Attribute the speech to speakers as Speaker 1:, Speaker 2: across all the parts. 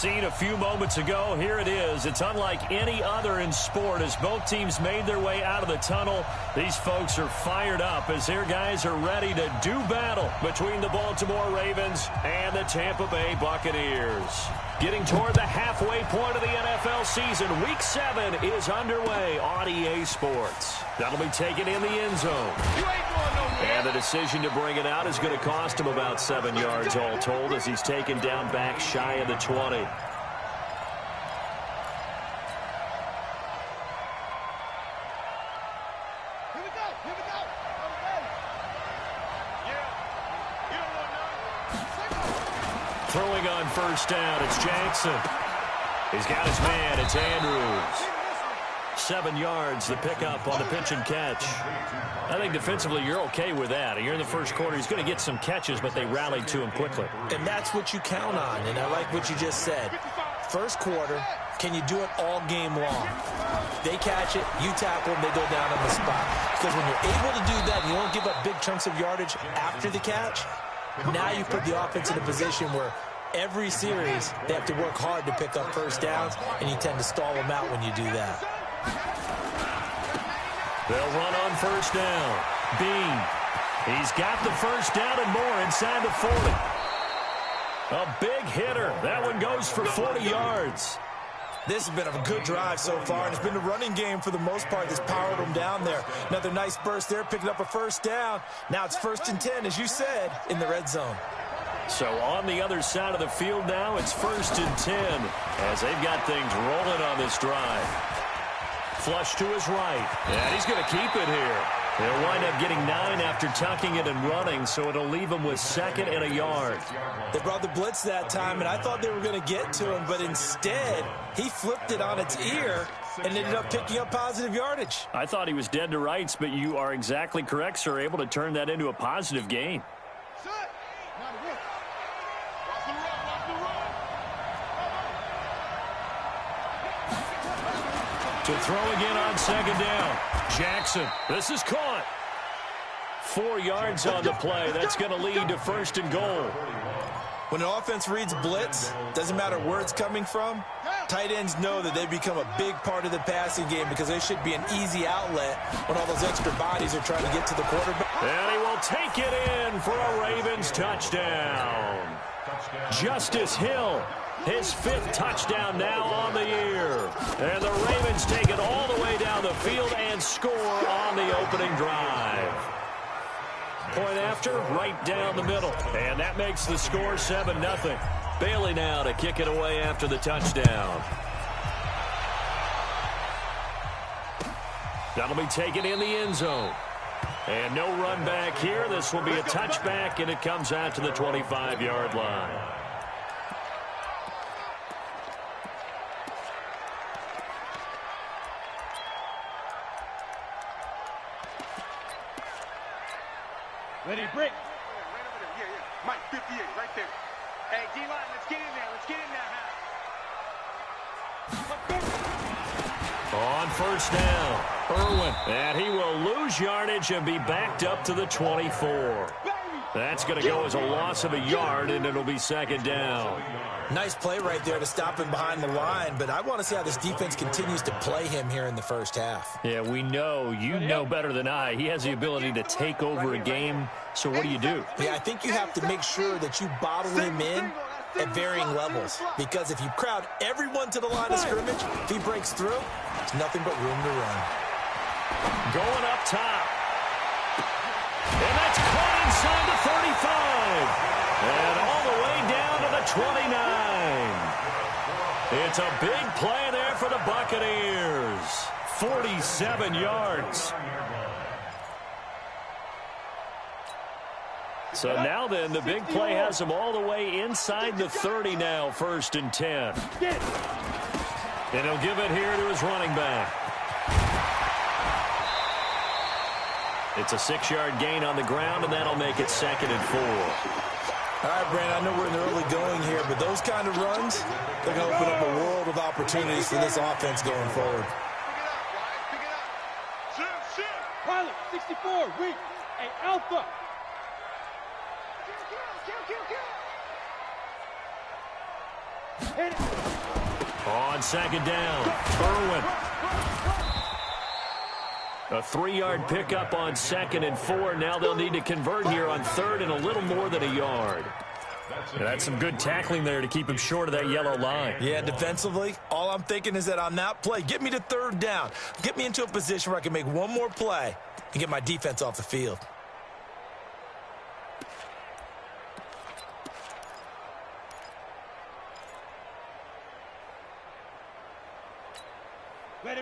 Speaker 1: scene a few moments ago. Here it is. It's unlike any other in sport as both teams made their way out of the tunnel. These folks are fired up as their guys are ready to do battle between the Baltimore Ravens and the Tampa Bay Buccaneers. Getting toward the halfway point of the NFL season, Week 7 is underway on EA Sports. That'll be taken in the end zone. And the decision to bring it out is going to cost him about 7 yards all told as he's taken down back shy of the 20. Throwing on first down, it's Jackson. He's got his man, it's Andrews. 7 yards, the pickup on the pitch and catch. I think defensively you're okay with that. You're in the first quarter. He's going to get some catches, but they rallied to him quickly.
Speaker 2: And that's what you count on, and I like what you just said. First quarter, can you do it all game long? They catch it, you tackle them, they go down on the spot. Because when you're able to do that, you don't give up big chunks of yardage after the catch. Now you put the offense in a position where every series they have to work hard to pick up first downs, and you tend to stall them out when you do that.
Speaker 1: They'll run on first down. Bean. He's got the first down and more inside the 40. A big hitter. That one goes for 40 yards.
Speaker 2: This has been a good drive so far, and it's been the running game for the most part that's powered them down there. Another nice burst there, picking up a first down. Now it's 1st and 10, as you said, in the red zone.
Speaker 1: So on the other side of the field now, it's 1st and 10 as they've got things rolling on this drive. Flush to his right, and he's going to keep it here. They'll wind up getting 9 after tucking it and running, so it'll leave him with 2nd and a yard.
Speaker 2: They brought the blitz that time, and I thought they were going to get to him, but instead, he flipped it on its ear and ended up picking up positive yardage.
Speaker 1: I thought he was dead to rights, but you are exactly correct, sir, able to turn that into a positive gain. To throw again on 2nd down. Jackson, this is caught. 4 yards on the play. That's going to lead to 1st and goal.
Speaker 2: When an offense reads blitz, doesn't matter where it's coming from, tight ends know that they become a big part of the passing game because they should be an easy outlet when all those extra bodies are trying to get to the quarterback.
Speaker 1: And he will take it in for a Ravens touchdown. Justice Hill. His 5th touchdown now on the year. And the Ravens take it all the way down the field and score on the opening drive. Point after, right down the middle. And that makes the score 7-0. Bailey now to kick it away after the touchdown. That'll be taken in the end zone. And no run back here. This will be a touchback, and it comes out to the 25-yard line.
Speaker 3: Ready, break. Right over there. Yeah. Mike, 58, right there. Hey, D-line, let's get in there. Let's get in there,
Speaker 1: On first down, Irwin. And he will lose yardage and be backed up to the 24. That's going to go as a loss of a yard, and it'll be 2nd down.
Speaker 2: Nice play right there to stop him behind the line, but I want to see how this defense continues to play him here in the first half.
Speaker 1: Yeah, we know. You know better than I. He has the ability to take over a game, so what do you do?
Speaker 2: Yeah, I think you have to make sure that you bottle him in at varying levels, because if you crowd everyone to the line of scrimmage, if he breaks through, there's nothing but room to run.
Speaker 1: Going up top. And that's caught inside the 35. And all the way down to the 29. It's a big play there for the Buccaneers. 47 yards. So now then, the big play has them all the way inside the 30 now, 1st and 10. And he'll give it here to his running back. It's a 6-yard gain on the ground, and that'll make it 2nd and 4.
Speaker 2: All right, Brandon, I know we're in the early going here, but those kind of runs, they're going to open up a world of opportunities for this offense going forward.
Speaker 3: Pilot, 64, weak, hey, Alpha.
Speaker 1: On second down, Irwin. A 3-yard pickup on 2nd and 4. Now they'll need to convert here on 3rd and a little more than a yard. And that's some good tackling there to keep him short of that yellow line.
Speaker 2: Yeah, defensively, all I'm thinking is that on that play, get me to 3rd down. Get me into a position where I can make one more play and get my defense off the field.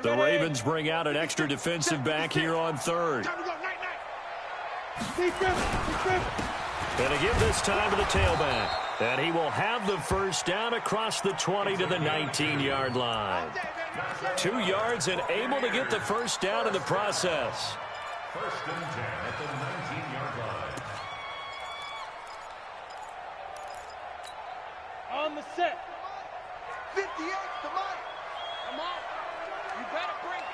Speaker 1: The Ravens bring out an extra defensive back here on 3rd. Going to give this time to the tailback. And he will have the first down across the 20 to the 19-yard line. 2 yards and able to get the first down in the process.
Speaker 4: 1st and 10 at the 19-yard line.
Speaker 3: On the set. 58, come on. Come on. You better bring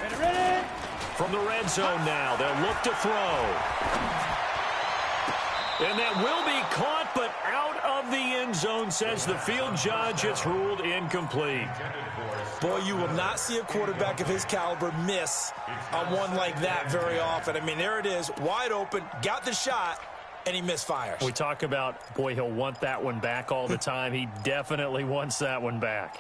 Speaker 3: it. Ready.
Speaker 1: From the red zone now, they'll look to throw. And that will be caught, but out of the end zone, says the field judge. It's ruled incomplete.
Speaker 2: Boy, you will not see a quarterback of his caliber miss on one like that very often. I mean, there it is, wide open, got the shot, and he misfires.
Speaker 1: We talk about, boy, he'll want that one back all the time. He definitely wants that one back.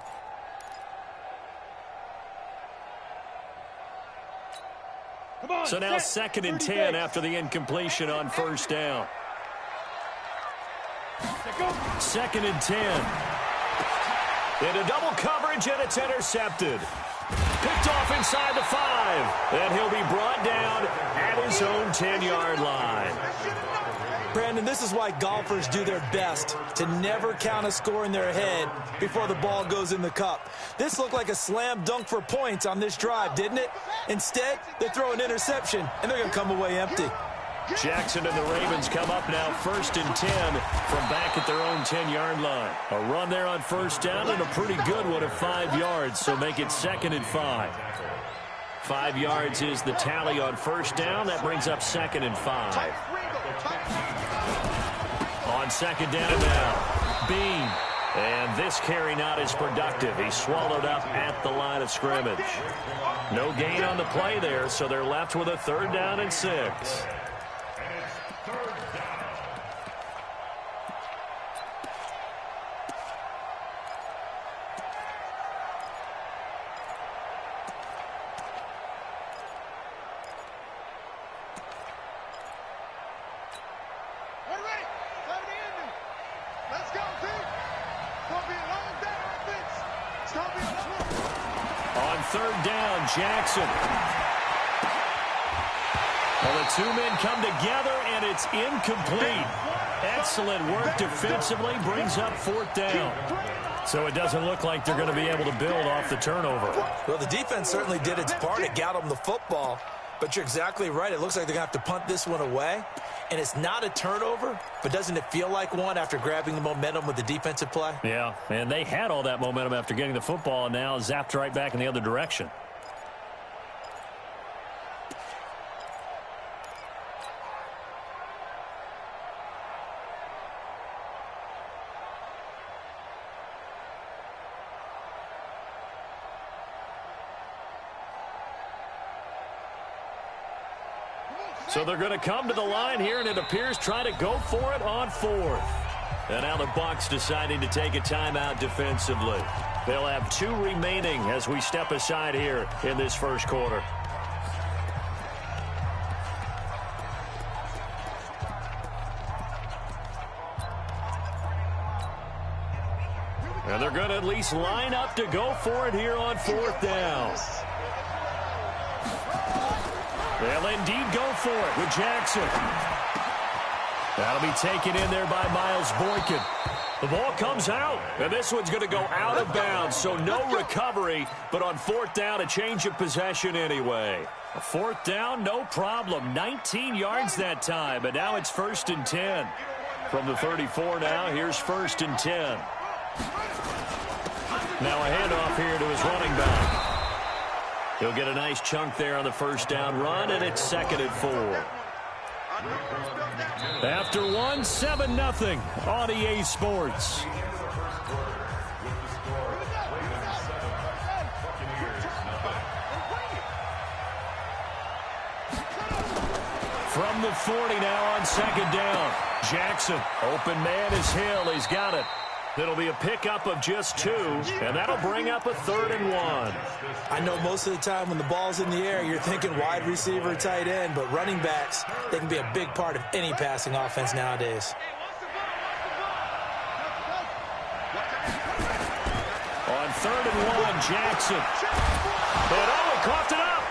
Speaker 1: So now 2nd and 10 after the incompletion on 1st down. 2nd and 10. Into double coverage, and it's intercepted. Picked off inside the 5. And he'll be brought down at his own 10-yard line.
Speaker 2: Brandon, this is why golfers do their best to never count a score in their head before the ball goes in the cup. This looked like a slam dunk for points on this drive, didn't it? Instead, they throw an interception, and they're going to come away empty.
Speaker 1: Jackson and the Ravens come up now 1st and 10 from back at their own 10-yard line. A run there on 1st down and a pretty good one of 5 yards, so make it 2nd and 5. 5 yards is the tally on 1st down. That brings up 2nd and 5. On 2nd down now, Bean. And this carry not as productive. He's swallowed up at the line of scrimmage. No gain on the play there, so they're left with a 3rd down and 6. On 3rd down, Jackson. Well, the 2 men come together, and it's incomplete. Excellent work defensively, brings up 4th down. So it doesn't look like they're going to be able to build off the turnover.
Speaker 2: Well, the defense certainly did its part. It got them the football. But you're exactly right. It looks like they're going to have to punt this one away. And it's not a turnover, but doesn't it feel like one after grabbing the momentum with the defensive play?
Speaker 1: Yeah, and they had all that momentum after getting the football, and now zapped right back in the other direction. So they're going to come to the line here, and it appears try to go for it on 4th. And now the Bucs deciding to take a timeout defensively. They'll have 2 remaining as we step aside here in this 1st quarter. And they're going to at least line up to go for it here on 4th down. They'll indeed go for it with Jackson. That'll be taken in there by Miles Boykin. The ball comes out, and this one's going to go out of bounds, so no recovery, but on 4th down, a change of possession anyway. A 4th down, no problem. 19 yards that time, and now it's 1st and 10. From the 34 now, here's 1st and 10. Now a handoff here to his running back. He'll get a nice chunk there on the 1st down run, and it's 2nd and 4. After one, 7-0 on EA Sports. From the 40 now on second down. Jackson, open man is Hill. He's got it. It'll be a pickup of just 2, and that'll bring up a 3rd and 1.
Speaker 2: I know most of the time when the ball's in the air, you're thinking wide receiver, tight end, but running backs, they can be a big part of any passing offense nowadays.
Speaker 1: On 3rd and 1, Jackson. And he coughed it up.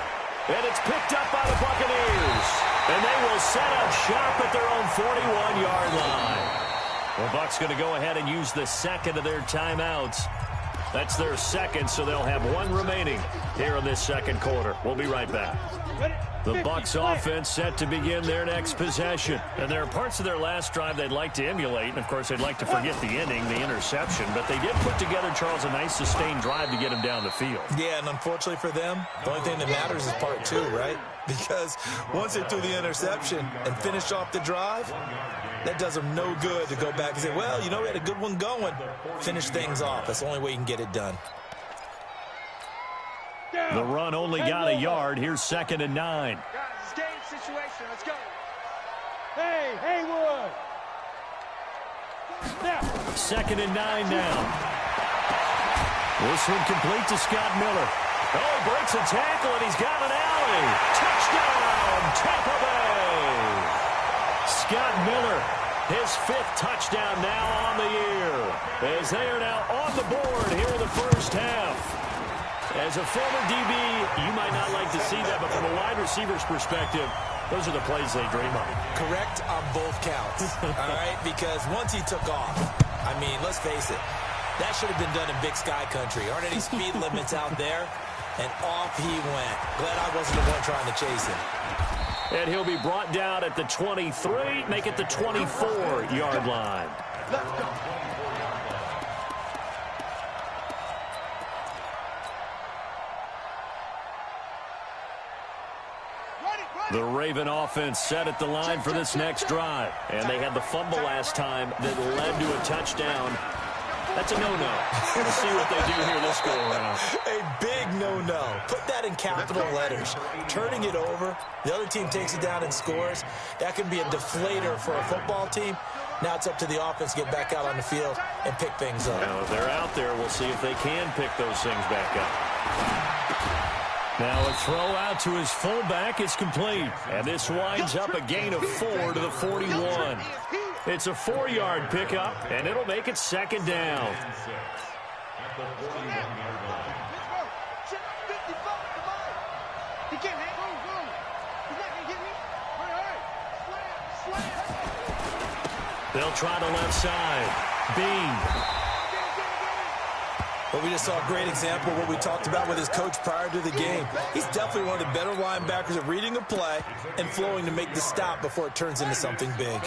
Speaker 1: And it's picked up by the Buccaneers. And they will set up shop at their own 41-yard line. The Bucs going to go ahead and use the second of their timeouts. That's their second, so they'll have 1 remaining here in this second quarter. We'll be right back. The Bucs offense set to begin their next possession. And there are parts of their last drive they'd like to emulate. And, of course, they'd like to forget the inning, the interception. But they did put together, Charles, a nice sustained drive to get him down the field.
Speaker 2: Yeah, and unfortunately for them, the only thing that matters is part 2, right? Because once they threw the interception and finished off the drive, that does them no good to go back and say, well, you know, we had a good one going. Finish things off. That's the only way you can get it done.
Speaker 1: The run only got a yard. Here's 2nd and 9.
Speaker 3: Guys, it's game situation. Let's go. Hey, Haywood. Now.
Speaker 1: 2nd and 9 now. This one complete to Scott Miller. Oh, he breaks a tackle, and he's got an alley. Touchdown, Tampa Bay. Scott Miller, his 5th touchdown now on the year, as they are now on the board here in the first half. As a former DB, you might not like to see that, but from a wide receiver's perspective, those are the plays they dream of.
Speaker 2: Correct on both counts, all right? Because once he took off, I mean, let's face it, that should have been done in Big Sky Country. Aren't any speed limits out there? And off he went. Glad I wasn't the one trying to chase him.
Speaker 1: And he'll be brought down at the 23, make it the 24-yard line. The Raven offense set at the line for this next drive. And they had the fumble last time that led to a touchdown. That's a no-no. We'll see what they do here this go-around.
Speaker 2: A big no-no. Put that in capital letters. Turning it over, the other team takes it down and scores. That can be a deflator for a football team. Now it's up to the offense to get back out on the field and pick things up.
Speaker 1: Now, if they're out there, we'll see if they can pick those things back up. Now a throw out to his fullback is complete. And this winds up a gain of 4 to the 41. It's a 4-yard pickup, and it'll make it 2nd down. They'll try the left side. Bean.
Speaker 2: But we just saw a great example of what we talked about with his coach prior to the game. He's definitely one of the better linebackers at reading a play and flowing to make the stop before it turns into something big.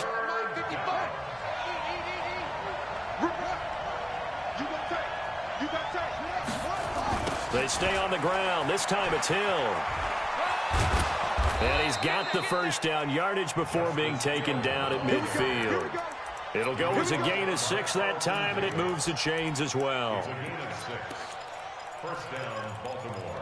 Speaker 1: They stay on the ground. This time it's Hill. And he's got the first down yardage before being taken down at midfield. It'll go as a gain of 6 that time, and it moves the chains as well.
Speaker 4: First down, Baltimore.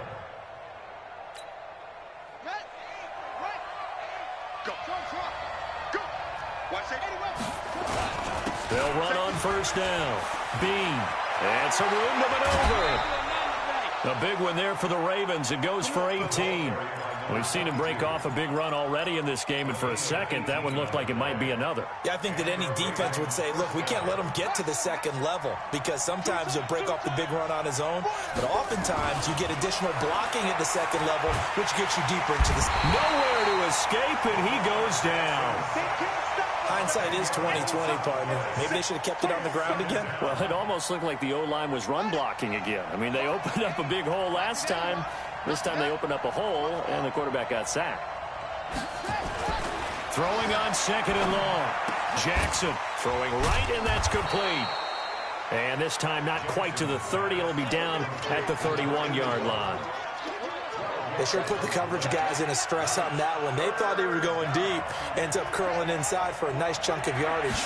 Speaker 1: They'll run on first down. Bean. And some room to maneuver. A big one there for the Ravens. It goes for 18. We've seen him break off a big run already in this game, and for a second, that one looked like it might be another.
Speaker 2: Yeah, I think that any defense would say, look, we can't let him get to the second level, because sometimes he'll break off the big run on his own, but oftentimes you get additional blocking at the second level, which gets you deeper into the...
Speaker 1: Nowhere to escape, and he goes down.
Speaker 2: Hindsight is 20/20, partner. Maybe they should have kept it on the ground again.
Speaker 1: Well, it almost looked like the O-line was run blocking again. I mean, they opened up a big hole last time. This time they opened up a hole, and the quarterback got sacked. Throwing on 2nd and long. Jackson throwing right, and that's complete. And this time not quite to the 30. It'll be down at the 31-yard line.
Speaker 2: They sure put the coverage guys in a stress on that one. They thought they were going deep. Ends up curling inside for a nice chunk of yardage.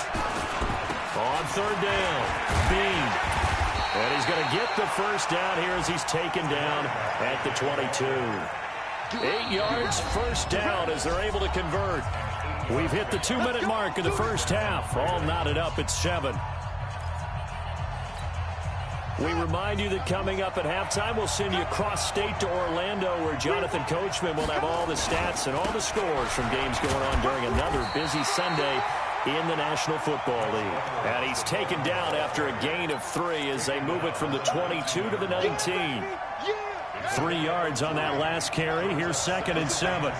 Speaker 1: On third down, Bean. And he's going to get the first down here as he's taken down at the 22. 8 yards, first down as they're able to convert. We've hit the 2-minute mark of the first half. All knotted up at 7. We remind you that coming up at halftime, we'll send you across state to Orlando, where Jonathan Coachman will have all the stats and all the scores from games going on during another busy Sunday in the National Football League. And he's taken down after a gain of 3 as they move it from the 22 to the 19. 3 yards on that last carry. Here's 2nd and 7.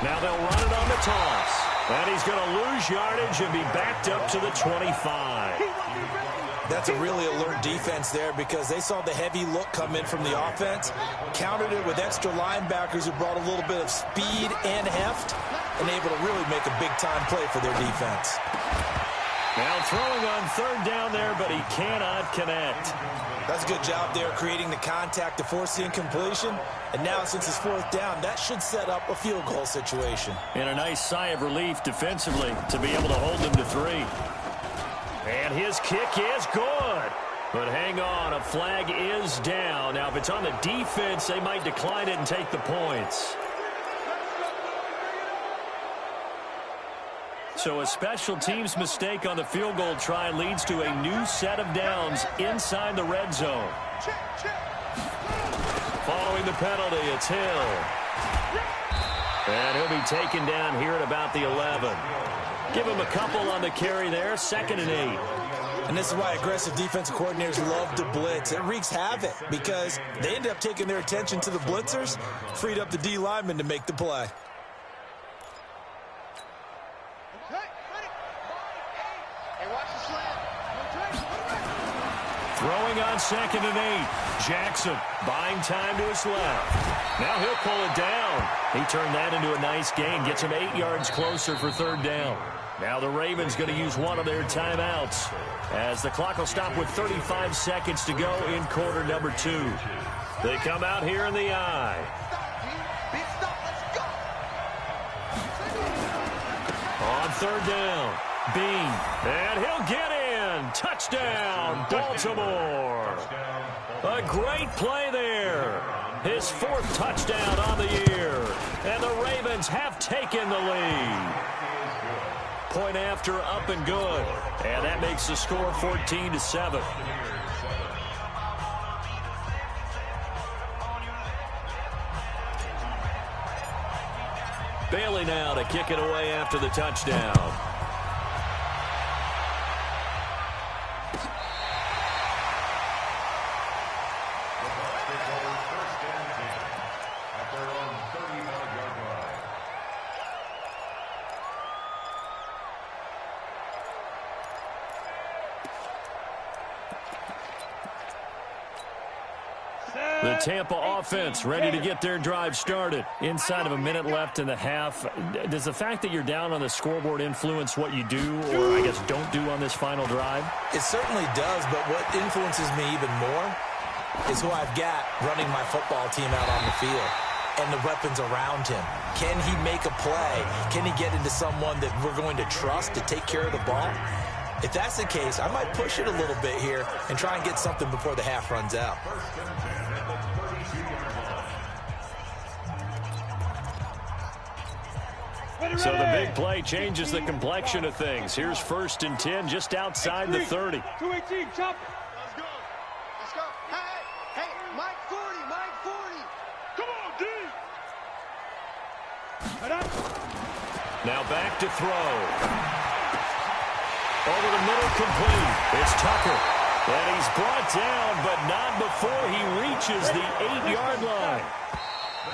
Speaker 1: Now they'll run it on the toss. And he's going to lose yardage and be backed up to the 25.
Speaker 2: That's a really alert defense there because they saw the heavy look come in from the offense, countered it with extra linebackers who brought a little bit of speed and heft, and able to really make a big-time play for their defense.
Speaker 1: Now throwing on third down there, but he cannot connect.
Speaker 2: That's a good job there creating the contact to force the incompletion. And now since it's 4th down, that should set up a field goal situation.
Speaker 1: And a nice sigh of relief defensively to be able to hold them to 3. And his kick is good. But hang on, a flag is down. Now if it's on the defense, they might decline it and take the points. So a special teams mistake on the field goal try leads to a new set of downs inside the red zone. Following the penalty, it's Hill. And he'll be taken down here at about the 11. Give him a couple on the carry there, 2nd and 8.
Speaker 2: And this is why aggressive defensive coordinators love to blitz. It wreaks havoc because they end up taking their attention to the blitzers, freed up the D lineman to make the play.
Speaker 1: Throwing on 2nd and 8. Jackson buying time to his left. Now he'll pull it down. He turned that into a nice gain. Gets him 8 yards closer for 3rd down. Now the Ravens going to use one of their timeouts as the clock will stop with 35 seconds to go in quarter number 2. They come out here in the eye. On 3rd down, Bean. And he'll get in. Touchdown, Baltimore. A great play there. His 4th touchdown on the year. And the Ravens have taken the lead. Point after, up and good. And that makes the score 14-7. Bailey now to kick it away after the touchdown. The Tampa offense ready to get their drive started. Inside of a minute left in the half. Does the fact that you're down on the scoreboard influence what you do, or I guess don't do on this final drive?
Speaker 2: It certainly does, but what influences me even more is who I've got running my football team out on the field and the weapons around him. Can he make a play? Can he get into someone that we're going to trust to take care of the ball? If that's the case, I might push it a little bit here and try and get something before the half runs out.
Speaker 1: So the big play changes the complexion of things. Here's 1st and 10 just outside the 30.
Speaker 3: 218, chop. Let's go. Let's go. Hey, Mike 40, Mike 40. Come on, D.
Speaker 1: Now back to throw. Over the middle, complete. It's Tucker. And he's brought down, but not before he reaches the 8-yard line.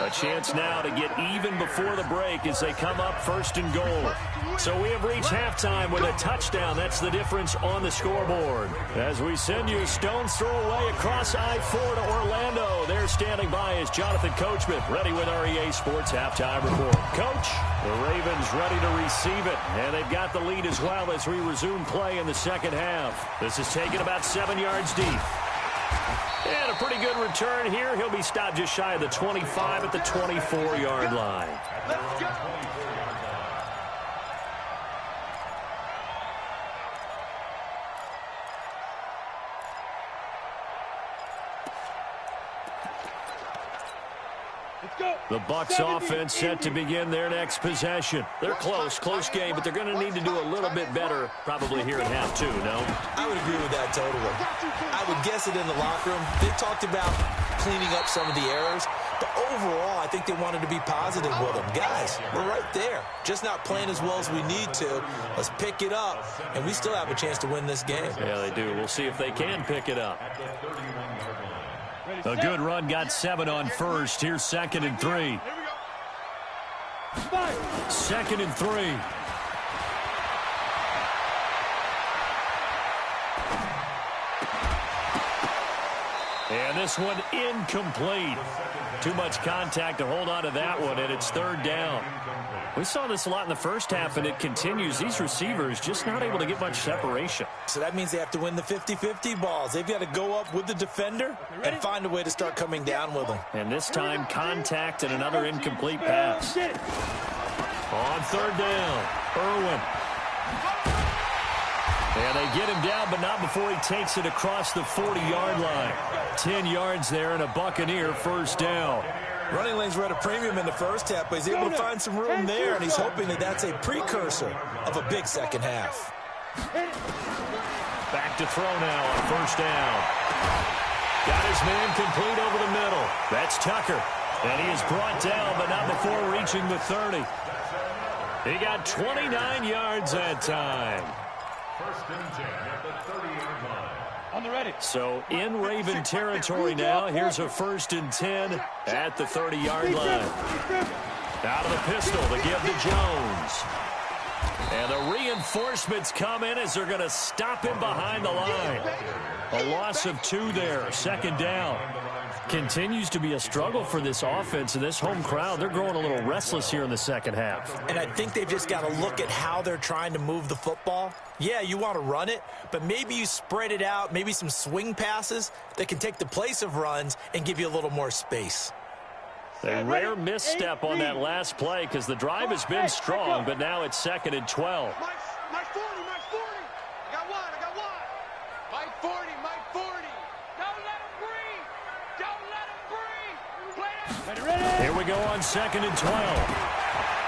Speaker 1: A chance now to get even before the break as they come up 1st and goal. So we have reached halftime with a touchdown. That's the difference on the scoreboard. As we send you a stone's throw away across I-4 to Orlando. There standing by is Jonathan Coachman, ready with REA Sports Halftime Report. Coach, the Ravens ready to receive it. And they've got the lead as well as we resume play in the second half. This is taken about 7 yards deep. And a pretty good return here. He'll be stopped just shy of the 25 at the 24-yard line.
Speaker 3: Let's go.
Speaker 1: The Bucs offense set to begin their next possession. They're close game, but they're going to need to do a little bit better probably here at half two, no?
Speaker 2: I would agree with that totally. I would guess it in the locker room. They talked about cleaning up some of the errors, but overall, I think they wanted to be positive with them. Guys, we're right there. Just not playing as well as we need to. Let's pick it up, and we still have a chance to win this game.
Speaker 1: Yeah, they do. We'll see if they can pick it up. A good run got 7 on first. Here's 2nd and 3. 2nd and 3. And this one incomplete. Too much contact to hold on to that one, and it's 3rd down. We saw this a lot in the first half, and it continues. These receivers just not able to get much separation.
Speaker 2: So that means they have to win the 50-50 balls. They've got to go up with the defender and find a way to start coming down with them.
Speaker 1: And this time, contact and another incomplete pass. On 3rd down, Irwin. And they get him down, but not before he takes it across the 40-yard line. 10 yards there and a Buccaneer 1st down.
Speaker 2: Running lanes were at a premium in the first half, but he's able to find some room there, and he's hoping that that's a precursor of a big second half.
Speaker 1: Back to throw now on 1st down. Got his man complete over the middle. That's Tucker. And he is brought down, but not before reaching the 30. He got 29 yards that time.
Speaker 4: 1st and 10 at the 30-yard line.
Speaker 3: On the ready.
Speaker 1: So in Raven territory now. Here's a 1st and 10 at the 30-yard line. Out of the pistol to give to Jones. And the reinforcements come in as they're going to stop him behind the line. A loss of 2 there. 2nd down. Continues to be a struggle for this offense and this home crowd. They're growing a little restless here in the second half.
Speaker 2: And I think they've just got to look at how they're trying to move the football. Yeah, you want to run it, but maybe you spread it out, maybe some swing passes that can take the place of runs and give you a little more space.
Speaker 1: A rare misstep on that last play because the drive has been strong, but now it's 2nd and 12.
Speaker 3: My 40. I got one. My 40. Don't let him breathe.
Speaker 1: Here we go on 2nd and 12.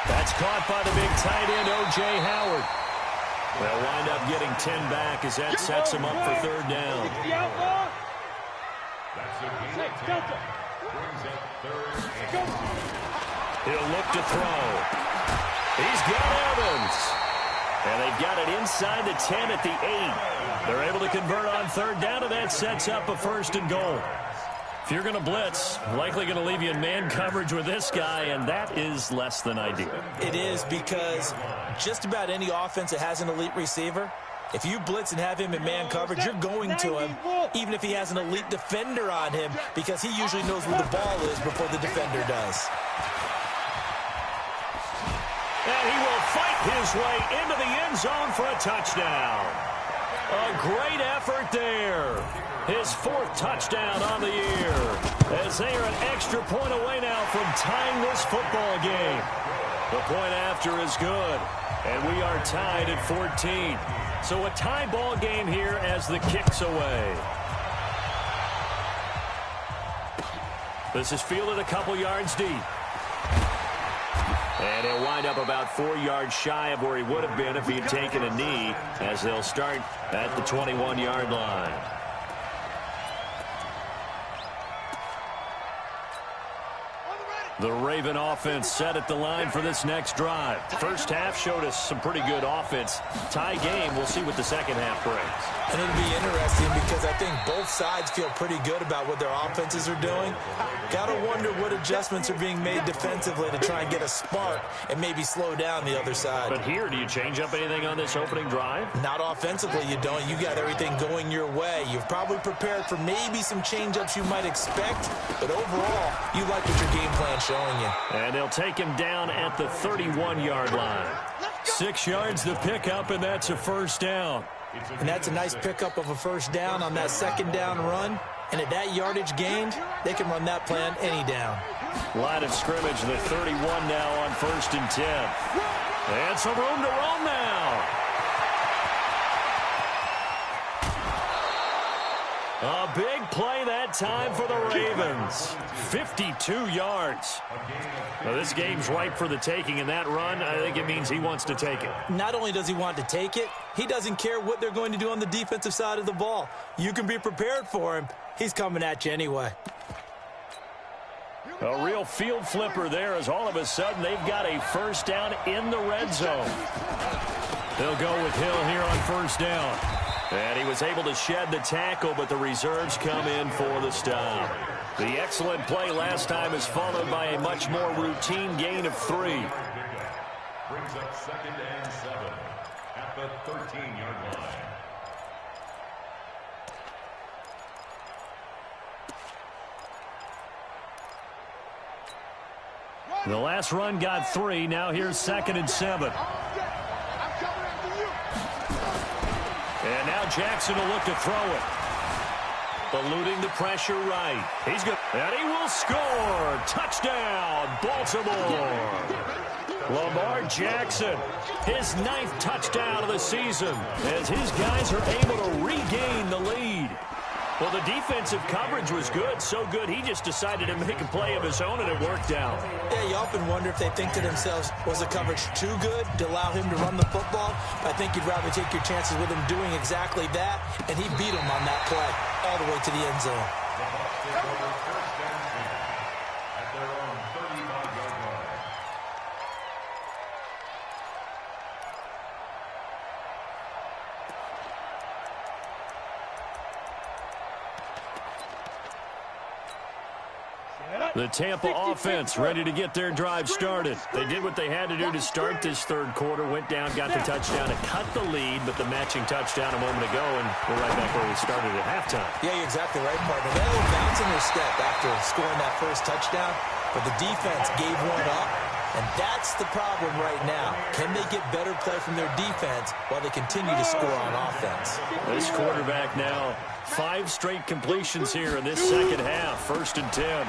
Speaker 1: That's caught by the big tight end, O.J. Howard. They'll wind up getting 10 back as that sets him up for 3rd down.
Speaker 4: That's a gain of 10. Brings up 3rd and 8.
Speaker 1: He'll look to throw. He's got Evans. And they've got it inside the 10 at the 8. They're able to convert on 3rd down, and that sets up a 1st and goal. If you're going to blitz, likely going to leave you in man coverage with this guy, and that is less than ideal.
Speaker 2: It is, because just about any offense that has an elite receiver, if you blitz and have him in man coverage, you're going to him, even if he has an elite defender on him, because he usually knows where the ball is before the defender does.
Speaker 1: And he will fight his way into the end zone for a touchdown. A great effort there. His 4th touchdown on the year, as they are an extra point away now from tying this football game. The point after is good, and we are tied at 14. So a tie ball game here as the kick's away. This is fielded a couple yards deep. And he'll wind up about 4 yards shy of where he would have been if he had taken a knee, as they'll start at the 21-yard line. The Raven offense set at the line for this next drive. First half showed us some pretty good offense. Tie game, we'll see what the second half brings.
Speaker 2: And it'll be interesting because I think both sides feel pretty good about what their offenses are doing. Got to wonder what adjustments are being made defensively to try and get a spark and maybe slow down the other side.
Speaker 1: But here, do you change up anything on this opening drive?
Speaker 2: Not offensively, you don't. You got everything going your way. You've probably prepared for maybe some change-ups you might expect, but overall, you like what your game plan's showing you.
Speaker 1: And they'll take him down at the 31-yard line. 6 yards to pick up, and that's a 1st down.
Speaker 2: And that's a nice pickup of a 1st down on that 2nd down run. And at that yardage gained, they can run that play on any down.
Speaker 1: Line of scrimmage, the 31 now on 1st and 10. And some room to roam now. A big play that time for the Ravens. 52 yards. Now, this game's ripe for the taking, and that run, I think it means he wants to take it.
Speaker 2: Not only does he want to take it, he doesn't care what they're going to do on the defensive side of the ball. You can be prepared for him. He's coming at you anyway.
Speaker 1: A real field flipper there as all of a sudden they've got a first down in the red zone. They'll go with Hill here on first down. And he was able to shed the tackle, but the reserves come in for the stop. The excellent play last time is followed by a much more routine gain of 3.
Speaker 4: Brings up 2nd and 7 at the 13-yard line.
Speaker 1: The last run got 3. Now here's 2nd and 7. And now Jackson will look to throw it. Eluding the pressure right. He's good. And he will score. Touchdown, Baltimore. Lamar Jackson, his 9th touchdown of the season as his guys are able to regain the lead. Well, the defensive coverage was good, so good he just decided to make a play of his own, and it worked out.
Speaker 2: Yeah, you often wonder if they think to themselves, was the coverage too good to allow him to run the football? I think you'd rather take your chances with him doing exactly that, and he beat him on that play all the way to the end zone.
Speaker 4: At their own 35-yard line.
Speaker 1: The Tampa offense ready to get their drive started. They did what they had to do to start this third quarter, went down, got the touchdown, and cut the lead, but the matching touchdown a moment ago, and we're right back where we started at halftime.
Speaker 2: Yeah, you're exactly right, partner. They had a little bounce in their step after scoring that first touchdown, but the defense gave one up, and that's the problem right now. Can they get better play from their defense while they continue to score on offense?
Speaker 1: This quarterback now, 5 straight completions here in this second half. 1st and 10.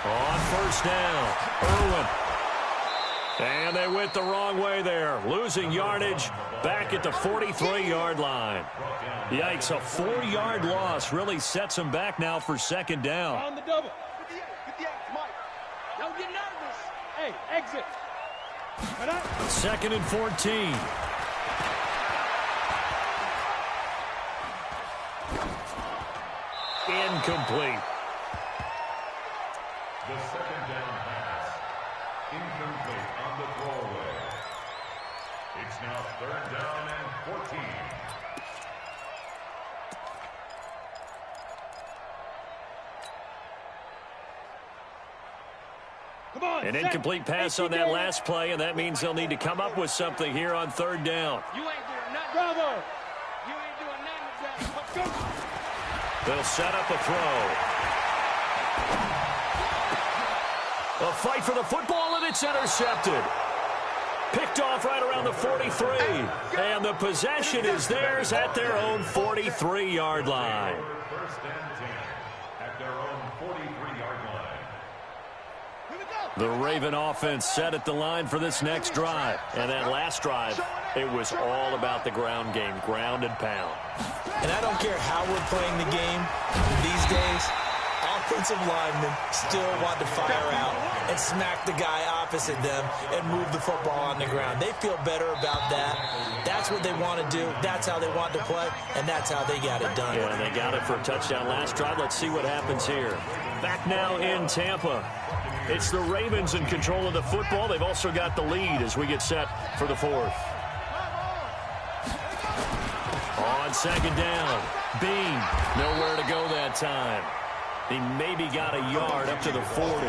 Speaker 1: On first down, Irwin. And they went the wrong way there. Losing yardage back at the 43-yard line. Yikes, a 4-yard loss really sets them back now for 2nd down.
Speaker 3: On the double. 58, Mike. Don't get nervous. Hey, exit.
Speaker 1: 2nd and 14. Incomplete.
Speaker 4: The 2nd down pass. Incomplete on the throwaway. It's now 3rd down and 14.
Speaker 3: Come on,
Speaker 1: An incomplete pass on that last play, and that means they'll need to come up with something here on 3rd down.
Speaker 3: You ain't doing nothing. Bravo. You ain't doing nothing today. Let's go.
Speaker 1: They'll set up a throw. A fight for the football, and it's intercepted. Picked off right around the 43. And the possession is theirs at their own 43-yard line.
Speaker 4: 1st and 10 at their own 43-yard line.
Speaker 1: The Raven offense set at the line for this next drive. And that last drive, it was all about the ground game, ground and pound.
Speaker 2: And I don't care how we're playing the game these days, offensive linemen still want to fire out and smack the guy opposite them and move the football on the ground. They feel better about that. That's what they want to do. That's how they want to play, and that's how they got it done.
Speaker 1: Yeah, and they got it for a touchdown last drive. Let's see what happens here. Back now in Tampa. It's the Ravens in control of the football. They've also got the lead as we get set for the 4th. On 2nd down, Bean, nowhere to go that time. He maybe got a yard up to the 40.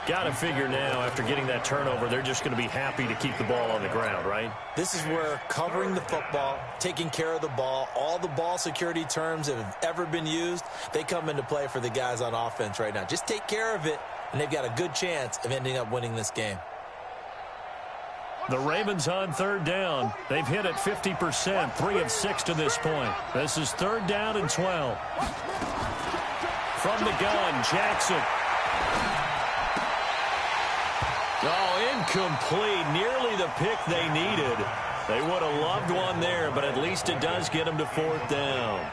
Speaker 1: Got to figure now, after getting that turnover, they're just going to be happy to keep the ball on the ground, right?
Speaker 2: This is where covering the football, taking care of the ball, all the ball security terms that have ever been used, they come into play for the guys on offense right now. Just take care of it, and they've got a good chance of ending up winning this game.
Speaker 1: The Ravens on 3rd down. They've hit it 50%, 3 of 6 to this point. This is 3rd down and 12. from the gun. Jackson. Oh, incomplete. Nearly the pick they needed. They would have loved one there, but at least it does get them to 4th down.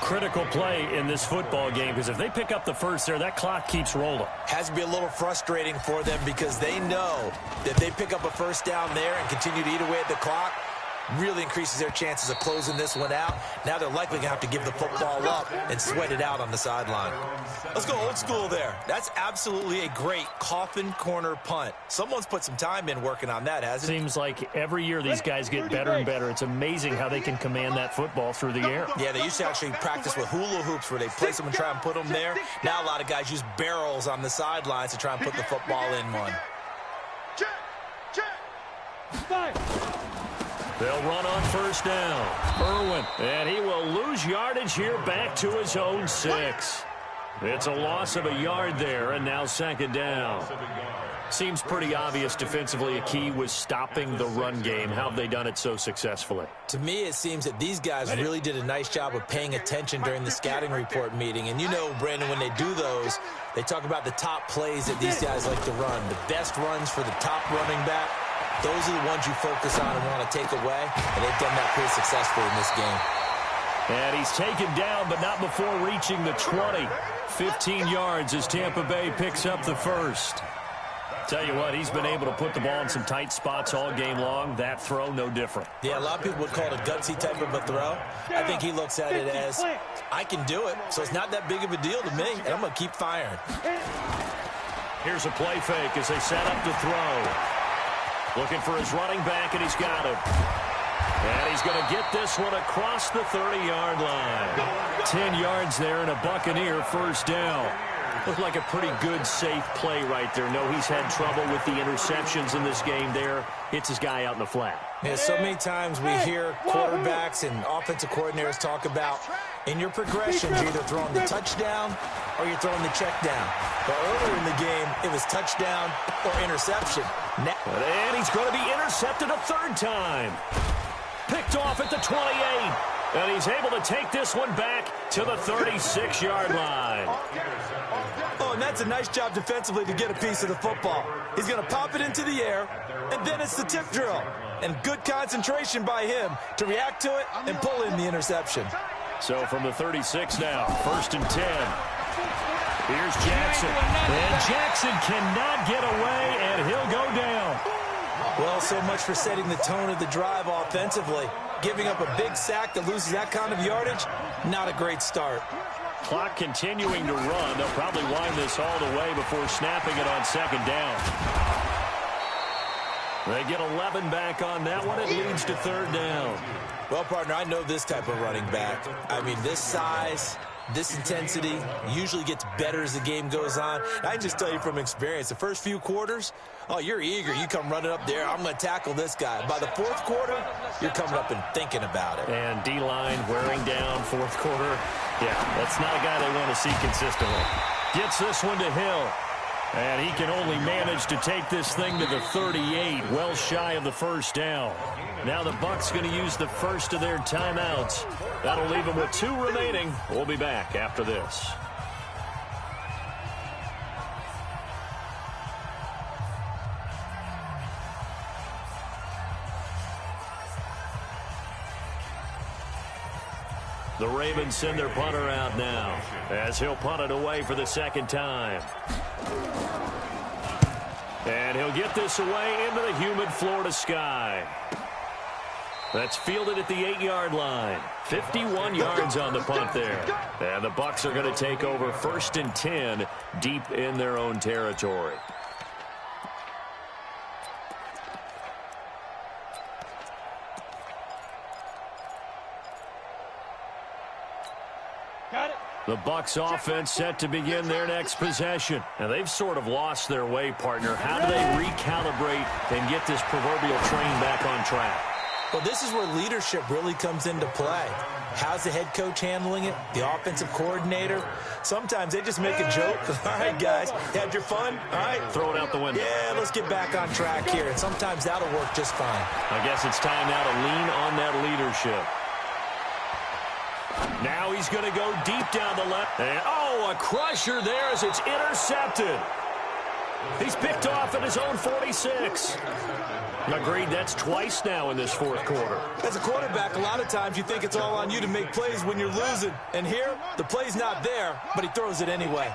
Speaker 1: Critical play in this football game, because if they pick up the first there, that clock keeps rolling.
Speaker 2: Has to be a little frustrating for them because they know that they pick up a first down there and continue to eat away at the clock, really increases their chances of closing this one out. Now they're likely going to have to give the football up and sweat it out on the sideline. Let's go old school there. That's absolutely a great coffin corner punt. Someone's put some time in working on that, hasn't it?
Speaker 1: Seems like every year these guys get better and better. It's amazing how they can command that football through the air.
Speaker 2: Yeah, they used to actually practice with hula hoops where they place them and try and put them there. Now a lot of guys use barrels on the sidelines to try and put the football in one.
Speaker 1: They'll run on first down. Irwin, and he will lose yardage here back to his own 6. It's a loss of a yard there, and now 2nd down. Seems pretty obvious defensively a key was stopping the run game. How have they done it so successfully?
Speaker 2: To me, it seems that these guys really did a nice job of paying attention during the scouting report meeting. And you know, Brandon, when they do those, they talk about the top plays that these guys like to run. The best runs for the top running back. Those are the ones you focus on and want to take away, and they've done that pretty successfully in this game.
Speaker 1: And he's taken down, but not before reaching the 20. 15 yards as Tampa Bay picks up the first. Tell you what, he's been able to put the ball in some tight spots all game long. That throw, no different.
Speaker 2: Yeah, a lot of people would call it a gutsy type of a throw. I think he looks at it as, I can do it, so it's not that big of a deal to me, and I'm going to keep firing.
Speaker 1: Here's a play fake as they set up to throw. Looking for his running back, and he's got him. And he's going to get this one across the 30-yard line. 10 yards there and a Buccaneer first down. Looked like a pretty good, safe play right there. No, he's had trouble with the interceptions in this game there. Hits his guy out in the flat.
Speaker 2: Yeah, so many times we hear quarterbacks and offensive coordinators talk about in your progressions, you're either throwing the touchdown or you're throwing the check down. But earlier in the game, it was touchdown or interception.
Speaker 1: And he's going to be intercepted a 3rd time. Picked off at the 28. And he's able to take this one back to the 36-yard line.
Speaker 2: Oh, and that's a nice job defensively to get a piece of the football. He's going to pop it into the air, and then it's the tip drill. And good concentration by him to react to it and pull in the interception.
Speaker 1: So from the 36 now, 1st and 10. Here's Jackson. And Jackson cannot get away, and he'll go down.
Speaker 2: Well, so much for setting the tone of the drive offensively. Giving up a big sack that loses that kind of yardage, not a great start.
Speaker 1: Clock continuing to run. They'll probably wind this all the way before snapping it on 2nd down. They get 11 back on that one. It leads to 3rd down.
Speaker 2: Well, partner, I know this type of running back. I mean, this size, this intensity usually gets better as the game goes on. I can just tell you from experience, the first few quarters, oh, you're eager. You come running up there, I'm going to tackle this guy. By the 4th quarter, you're coming up and thinking about it.
Speaker 1: And D-line wearing down 4th quarter. Yeah, that's not a guy they want to see consistently. Gets this one to Hill. And he can only manage to take this thing to the 38, well shy of the first down. Now the Bucs going to use the first of their timeouts. That'll leave them with 2 remaining. We'll be back after this. The Ravens send their punter out now as he'll punt it away for the 2nd time. And he'll get this away into the humid Florida sky. That's fielded at the 8-yard line. 51 yards on the punt there. And the Bucs are going to take over 1st and 10 deep in their own territory. The Bucs offense set to begin their next possession. Now, they've sort of lost their way, partner. How do they recalibrate and get this proverbial train back on track?
Speaker 2: Well, this is where leadership really comes into play. How's the head coach handling it? The offensive coordinator? Sometimes they just make a joke. All right, guys, had your fun? All right.
Speaker 1: Throw it out the window.
Speaker 2: Yeah, let's get back on track here. And sometimes that'll work just fine.
Speaker 1: I guess it's time now to lean on that leadership. Now he's going to go deep down the left. And, oh, a crusher there as it's intercepted. He's picked off at his own 46. Agreed, that's twice now in this fourth quarter.
Speaker 2: As a quarterback, a lot of times you think it's all on you to make plays when you're losing. And here, the play's not there, but he throws it anyway.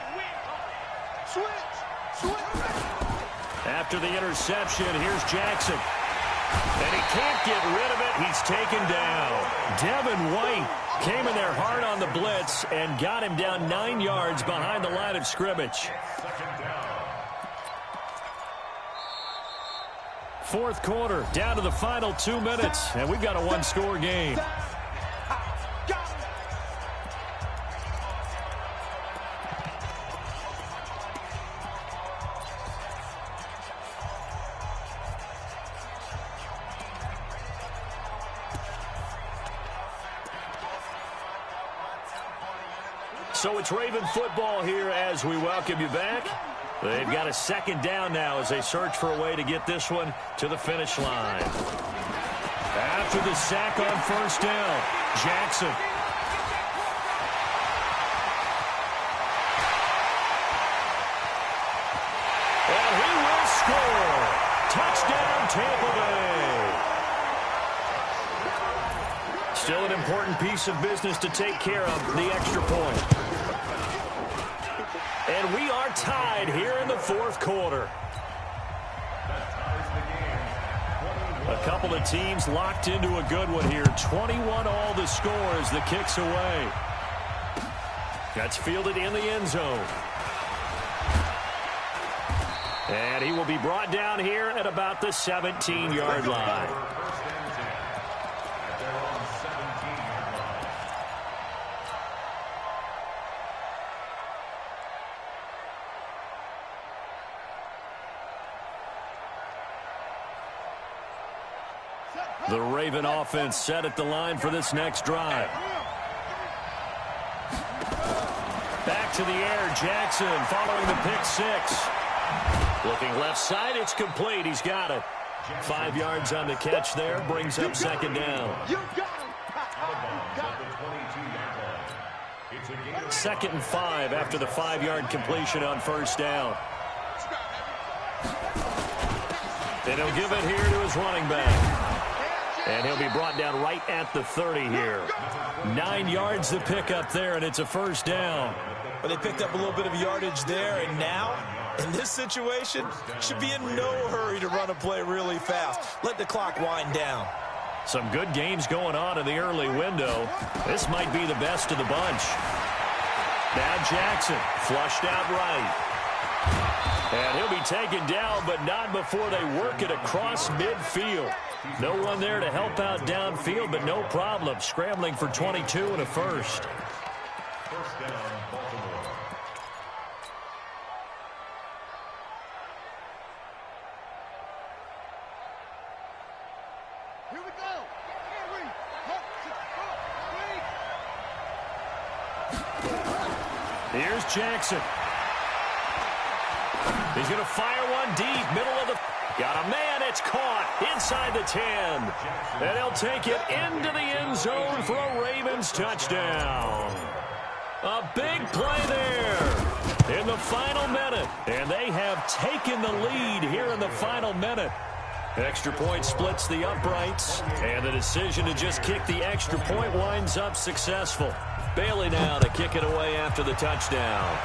Speaker 1: After the interception, here's Jackson. And he can't get rid of it. He's taken down. Devin White came in there hard on the blitz and got him down 9 yards behind the line of scrimmage. Fourth quarter, down to the final 2 minutes, and we've got a one-score game. So it's Raven football here as we welcome you back. They've got a second down now as they search for a way to get this one to the finish line. After the sack on first down, Jackson. And he will score. Touchdown, Tampa Bay. Still an important piece of business to take care of, the extra point. And we are tied here in the fourth quarter. A couple of teams locked into a good one here. 21 all the score as the kick's away. That's fielded in the end zone. And he will be brought down here at about the 17-yard line. The Raven offense set at the line for this next drive. Back to the air, Jackson following the pick six. Looking left side, it's complete. He's got it. 5 yards on the catch there, brings up second down. Second and 5 after the 5-yard completion on first down. And he'll give it here to his running back. And he'll be brought down right at the 30 here. 9 yards to pick up there, and it's a first down.
Speaker 2: Well, they picked up a little bit of yardage there, and now, in this situation, should be in no hurry to run a play really fast. Let the clock wind down.
Speaker 1: Some good games going on in the early window. This might be the best of the bunch. Now Jackson, flushed out right. And he'll be taken down, but not before they work it across midfield. No one there to help out downfield, but no problem. Scrambling for 22 and a first.
Speaker 4: First down, Baltimore.
Speaker 3: Here we go.
Speaker 1: Here's Jackson. He's going to fire one deep, middle of the... Got a man, it's caught inside the 10. And he'll take it into the end zone for a Ravens touchdown. A big play there in the final minute. And they have taken the lead here in the final minute. Extra point splits the uprights. And the decision to just kick the extra point winds up successful. Bailey now to kick it away after the touchdown.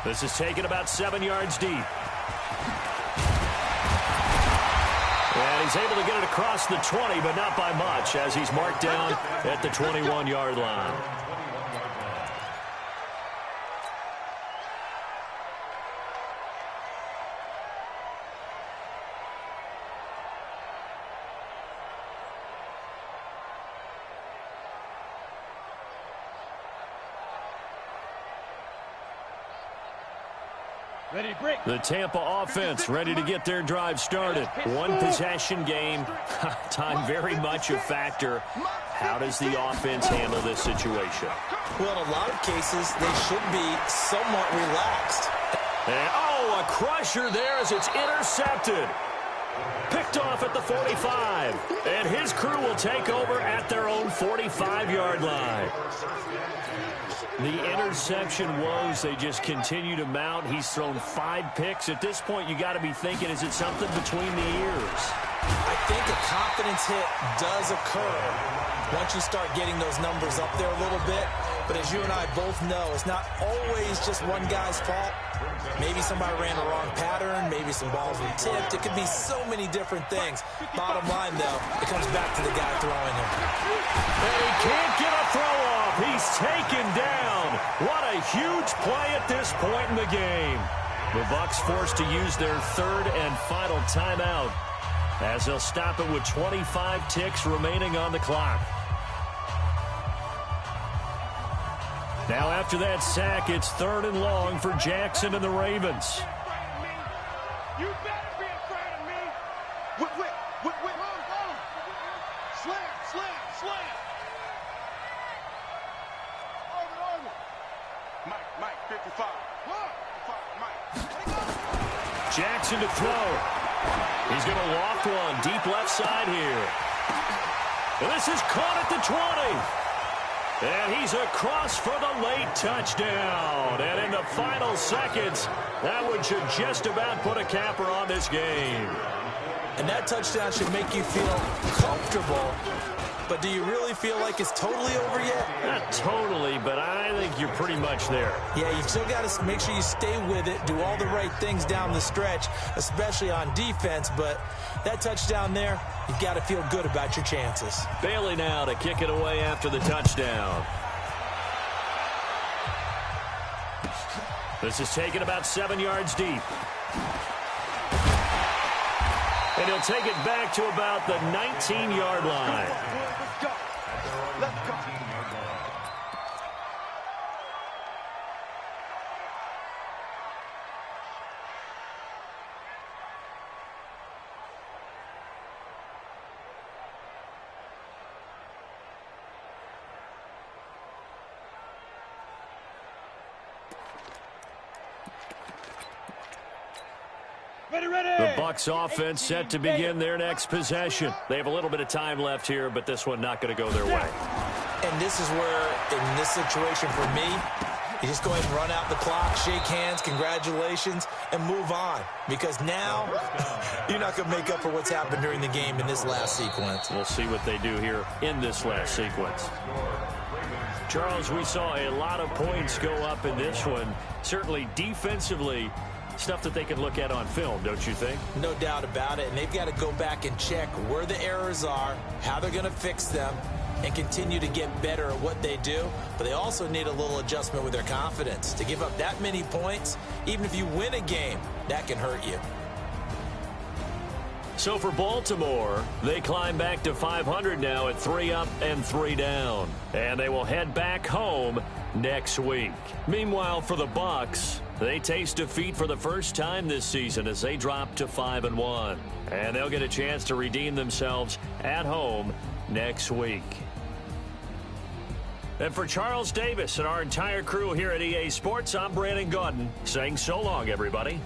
Speaker 1: This is taken about 7 yards deep. And he's able to get it across the 20, but not by much, as he's marked down at the 21-yard line. The Tampa offense ready to get their drive started. One possession game. Time very much a factor. How does the offense handle this situation?
Speaker 2: Well, in a lot of cases, they should be somewhat relaxed.
Speaker 1: And, oh, a crusher there as it's intercepted. Picked picked off at the 45. And his crew will take over at their own 45-yard line. The interception woes, they just continue to mount. He's thrown 5 picks. At this point, you got to be thinking, is it something between the ears?
Speaker 2: I think a confidence hit does occur once you start getting those numbers up there a little bit. But as you and I both know, it's not always just one guy's fault. Maybe somebody ran the wrong pattern. Maybe some balls were tipped. It could be so many different things. Bottom line, though, it comes back to the guy throwing him.
Speaker 1: And he can't get a throw off. He's taken down. What a huge play at this point in the game. The Bucs forced to use their 3rd and final timeout as they'll stop it with 25 ticks remaining on the clock. Now after that sack, it's 3rd and long for Jackson and the Ravens.
Speaker 3: You better be afraid of me. Whip. Slam. Over. Mike, 55. Mike.
Speaker 1: Jackson to throw. He's going to loft one deep left side here. And this is caught at the 20. And he's across for the late touchdown. And in the final seconds, that should just about put a capper on this game.
Speaker 2: And that touchdown should make you feel comfortable. But do you really feel like it's totally over yet?
Speaker 1: Not totally, but I think you're pretty much there.
Speaker 2: Yeah, you've still got to make sure you stay with it, do all the right things down the stretch, especially on defense. But that touchdown there, you've got to feel good about your chances.
Speaker 1: Bailey now to kick it away after the touchdown. This is taken about 7 yards deep. And he'll take it back to about the 19-yard line.
Speaker 3: Let's go.
Speaker 1: The Bucs offense set to begin their next possession. They have a little bit of time left here, but this one not going to go their way.
Speaker 2: And this is where, in this situation for me, you just go ahead and run out the clock, shake hands, congratulations, and move on. Because now, you're not going to make up for what's happened during the game in this last sequence.
Speaker 1: We'll see what they do here in this last sequence. Charles, we saw a lot of points go up in this one. Certainly defensively, stuff that they can look at on film, don't you think?
Speaker 2: No doubt about it. And they've got to go back and check where the errors are, how they're going to fix them, and continue to get better at what they do. But they also need a little adjustment with their confidence. To give up that many points, even if you win a game, that can hurt you.
Speaker 1: So for Baltimore, they climb back to 500 now at 3 up and 3 down. And they will head back home next week. Meanwhile, for the Bucs, they taste defeat for the first time this season as they drop to 5-1. And they'll get a chance to redeem themselves at home next week. And for Charles Davis and our entire crew here at EA Sports, I'm Brandon Gaudin saying so long, everybody.